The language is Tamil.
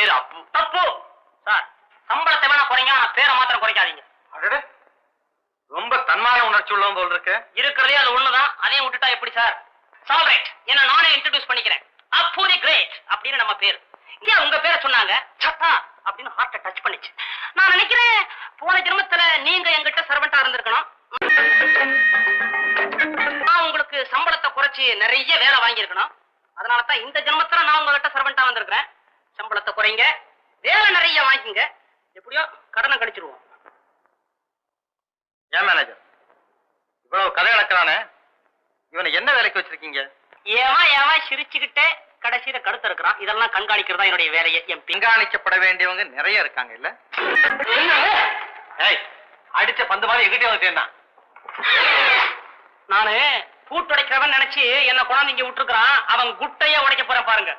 பேரு அப்பு. தப்பு சார். சம்பளத்தை வேணா குறைங்க, ஆனா பேரை மாத்திரம் குறைக்காதீங்க. அடடே, ரொம்ப தன்மான உணர்ச்சி உள்ளவன் போல் இருக்கு. இருக்கிறதே அது ஒண்ணுதான், அதையும் விட்டுட்டா எப்படி சார்? சால்ரைட், என்ன நானே இன்ட்ரோடியூஸ் பண்ணிக்கிறேன். அப்பு தி கிரேட் அப்படின்னு நம்ம பேர். இங்க உங்க பேரை சொன்னாங்க, சத்தா அப்படின்னு ஹார்ட்டை டச் பண்ணிச்சு. நான் நினைக்கிறேன் போன ஜென்மத்துல நீங்க எங்கிட்ட சர்வெண்டா இருந்திருக்கணும். நான் உங்களுக்கு சம்பளத்தை குறைச்சி நிறைய வேலை வாங்கியிருக்கணும். அதனாலதான் இந்த ஜென்மத்துல நான் உங்ககிட்ட சர்வெண்டா வந்திருக்கிறேன். சம்பளத்தை குறைங்க, வேலை நிறைய வாங்கிங்க, எப்படியோ கடனை கழிச்சிருவோம். ஏன் மேனேஜர் இவ்வளவு கதை இழக்கிறானே, இவனை என்ன வேலைக்கு வச்சிருக்கீங்க? ஏவன் சிரிச்சுக்கிட்டே கடைசியில கடுத்து இருக்கிறான். இதெல்லாம் கண்காணிக்கிறதா என்னுடைய வேலையை. என் கண்காணிக்கப்பட வேண்டியவங்க நிறைய இருக்காங்க இல்ல? ஏய், அடிச்ச பந்து மாதிரி எங்கிட்டே வந்து சேர்ந்தான். நானு பூட்டுடைக்கிறவன் நினைச்சு என்ன கொண்டாந்து இங்க விட்டுருக்கான். அவன் குட்டைய உடைக்க போறேன் பாருங்க.